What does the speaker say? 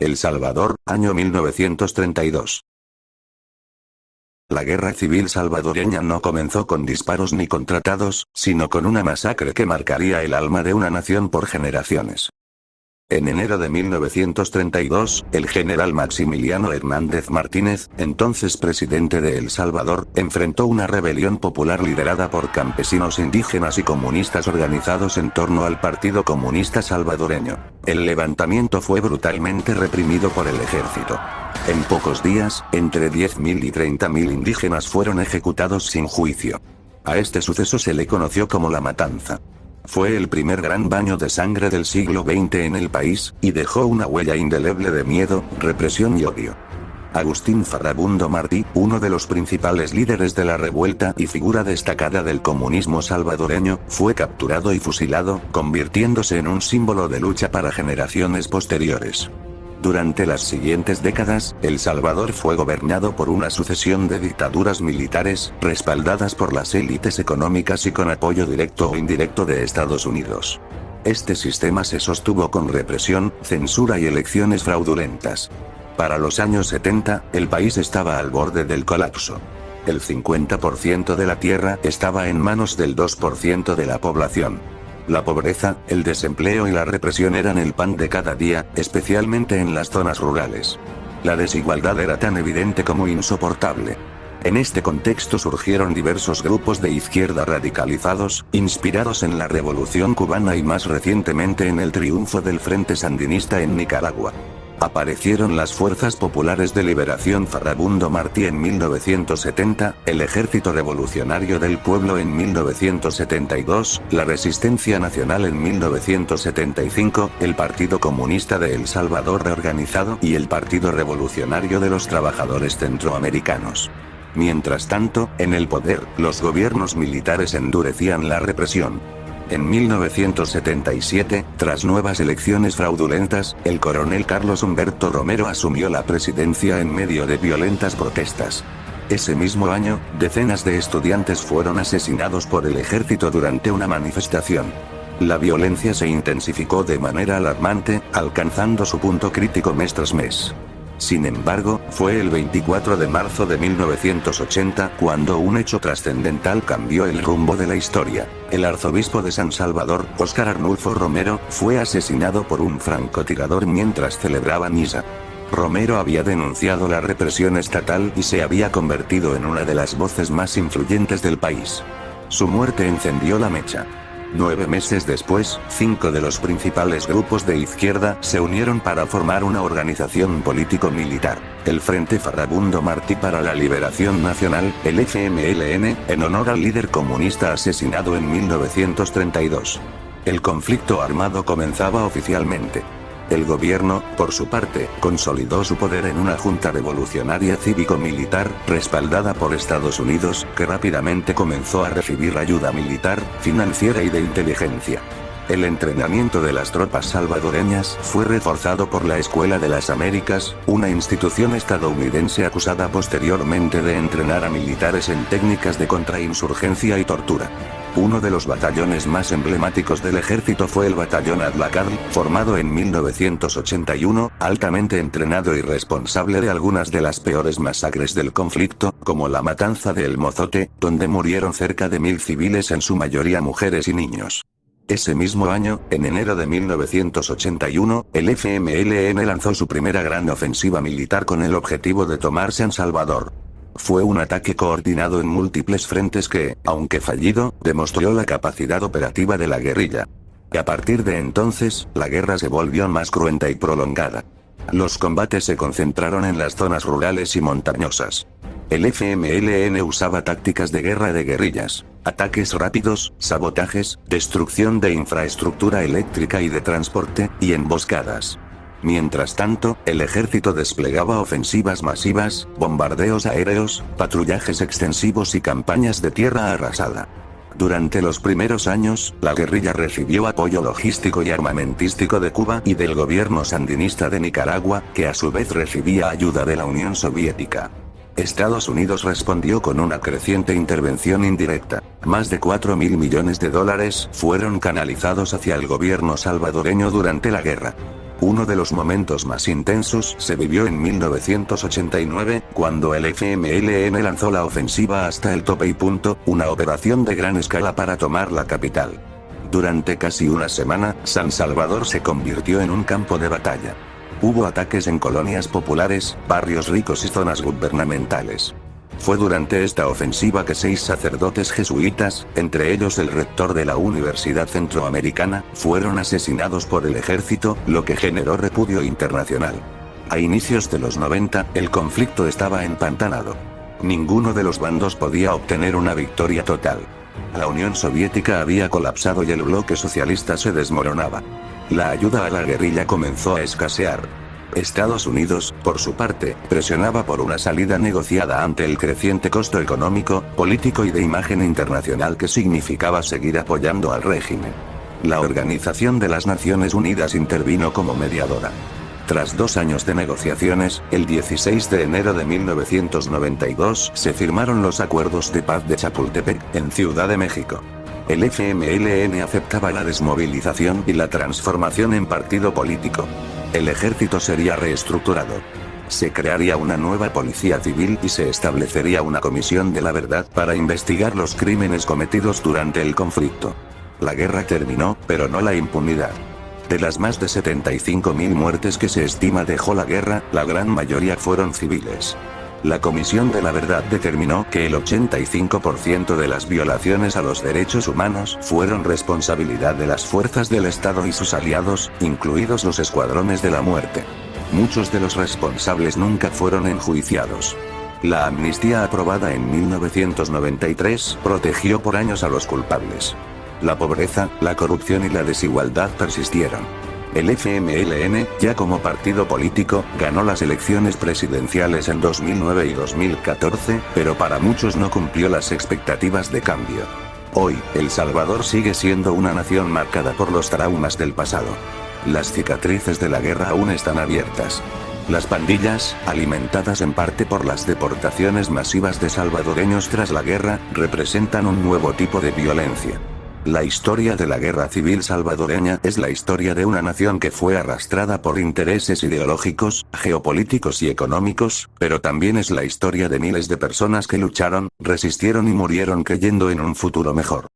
El Salvador, año 1932. La guerra civil salvadoreña no comenzó con disparos ni con tratados, sino con una masacre que marcaría el alma de una nación por generaciones. En enero de 1932, el general Maximiliano Hernández Martínez, entonces presidente de El Salvador, enfrentó una rebelión popular liderada por campesinos indígenas y comunistas organizados en torno al Partido Comunista Salvadoreño. El levantamiento fue brutalmente reprimido por el ejército. En pocos días, entre 10.000 y 30.000 indígenas fueron ejecutados sin juicio. A este suceso se le conoció como la Matanza. Fue el primer gran baño de sangre del siglo XX en el país, y dejó una huella indeleble de miedo, represión y odio. Agustín Farabundo Martí, uno de los principales líderes de la revuelta y figura destacada del comunismo salvadoreño, fue capturado y fusilado, convirtiéndose en un símbolo de lucha para generaciones posteriores. Durante las siguientes décadas, El Salvador fue gobernado por una sucesión de dictaduras militares, respaldadas por las élites económicas y con apoyo directo o indirecto de Estados Unidos. Este sistema se sostuvo con represión, censura y elecciones fraudulentas. Para los años 70, el país estaba al borde del colapso. El 50% de la tierra estaba en manos del 2% de la población. La pobreza, el desempleo y la represión eran el pan de cada día, especialmente en las zonas rurales. La desigualdad era tan evidente como insoportable. En este contexto surgieron diversos grupos de izquierda radicalizados, inspirados en la Revolución cubana y más recientemente en el triunfo del Frente Sandinista en Nicaragua. Aparecieron las Fuerzas Populares de Liberación Farabundo Martí en 1970, el Ejército Revolucionario del Pueblo en 1972, la Resistencia Nacional en 1975, el Partido Comunista de El Salvador reorganizado y el Partido Revolucionario de los Trabajadores Centroamericanos. Mientras tanto, en el poder, los gobiernos militares endurecían la represión. En 1977, tras nuevas elecciones fraudulentas, el coronel Carlos Humberto Romero asumió la presidencia en medio de violentas protestas. Ese mismo año, decenas de estudiantes fueron asesinados por el ejército durante una manifestación. La violencia se intensificó de manera alarmante, alcanzando su punto crítico mes tras mes. Sin embargo, fue el 24 de marzo de 1980 cuando un hecho trascendental cambió el rumbo de la historia. El arzobispo de San Salvador, Óscar Arnulfo Romero, fue asesinado por un francotirador mientras celebraba misa. Romero había denunciado la represión estatal y se había convertido en una de las voces más influyentes del país. Su muerte encendió la mecha. 9 meses después, 5 de los principales grupos de izquierda se unieron para formar una organización político-militar, el Frente Farabundo Martí para la Liberación Nacional, el FMLN, en honor al líder comunista asesinado en 1932. El conflicto armado comenzaba oficialmente. El gobierno, por su parte, consolidó su poder en una junta revolucionaria cívico-militar, respaldada por Estados Unidos, que rápidamente comenzó a recibir ayuda militar, financiera y de inteligencia. El entrenamiento de las tropas salvadoreñas fue reforzado por la Escuela de las Américas, una institución estadounidense acusada posteriormente de entrenar a militares en técnicas de contrainsurgencia y tortura. Uno de los batallones más emblemáticos del ejército fue el batallón Adlacarl, formado en 1981, altamente entrenado y responsable de algunas de las peores masacres del conflicto, como la matanza de El Mozote, donde murieron cerca de 1000 civiles, en su mayoría mujeres y niños. Ese mismo año, en enero de 1981, el FMLN lanzó su primera gran ofensiva militar con el objetivo de tomar San Salvador. Fue un ataque coordinado en múltiples frentes que, aunque fallido, demostró la capacidad operativa de la guerrilla. A partir de entonces, la guerra se volvió más cruenta y prolongada. Los combates se concentraron en las zonas rurales y montañosas. El FMLN usaba tácticas de guerra de guerrillas, ataques rápidos, sabotajes, destrucción de infraestructura eléctrica y de transporte, y emboscadas. Mientras tanto, el ejército desplegaba ofensivas masivas, bombardeos aéreos, patrullajes extensivos y campañas de tierra arrasada. Durante los primeros años, la guerrilla recibió apoyo logístico y armamentístico de Cuba y del gobierno sandinista de Nicaragua, que a su vez recibía ayuda de la Unión Soviética. Estados Unidos respondió con una creciente intervención indirecta. Más de $4.000 millones fueron canalizados hacia el gobierno salvadoreño durante la guerra. Uno de los momentos más intensos se vivió en 1989, cuando el FMLN lanzó la ofensiva hasta el tope y punto, una operación de gran escala para tomar la capital. Durante casi una semana, San Salvador se convirtió en un campo de batalla. Hubo ataques en colonias populares, barrios ricos y zonas gubernamentales. Fue durante esta ofensiva que 6 sacerdotes jesuitas, entre ellos el rector de la Universidad Centroamericana, fueron asesinados por el ejército, lo que generó repudio internacional. A inicios de los 90, el conflicto estaba empantanado. Ninguno de los bandos podía obtener una victoria total. La Unión Soviética había colapsado y el bloque socialista se desmoronaba. La ayuda a la guerrilla comenzó a escasear. Estados Unidos, por su parte, presionaba por una salida negociada ante el creciente costo económico, político y de imagen internacional que significaba seguir apoyando al régimen. La Organización de las Naciones Unidas intervino como mediadora. Tras 2 años de negociaciones, el 16 de enero de 1992 se firmaron los Acuerdos de Paz de Chapultepec, en Ciudad de México. El FMLN aceptaba la desmovilización y la transformación en partido político. El ejército sería reestructurado. Se crearía una nueva policía civil y se establecería una comisión de la verdad para investigar los crímenes cometidos durante el conflicto. La guerra terminó, pero no la impunidad. De las más de 75.000 muertes que se estima dejó la guerra, la gran mayoría fueron civiles. La Comisión de la Verdad determinó que el 85% de las violaciones a los derechos humanos fueron responsabilidad de las fuerzas del Estado y sus aliados, incluidos los escuadrones de la muerte. Muchos de los responsables nunca fueron enjuiciados. La amnistía aprobada en 1993 protegió por años a los culpables. La pobreza, la corrupción y la desigualdad persistieron. El FMLN, ya como partido político, ganó las elecciones presidenciales en 2009 y 2014, pero para muchos no cumplió las expectativas de cambio. Hoy, El Salvador sigue siendo una nación marcada por los traumas del pasado. Las cicatrices de la guerra aún están abiertas. Las pandillas, alimentadas en parte por las deportaciones masivas de salvadoreños tras la guerra, representan un nuevo tipo de violencia. La historia de la guerra civil salvadoreña es la historia de una nación que fue arrastrada por intereses ideológicos, geopolíticos y económicos, pero también es la historia de miles de personas que lucharon, resistieron y murieron creyendo en un futuro mejor.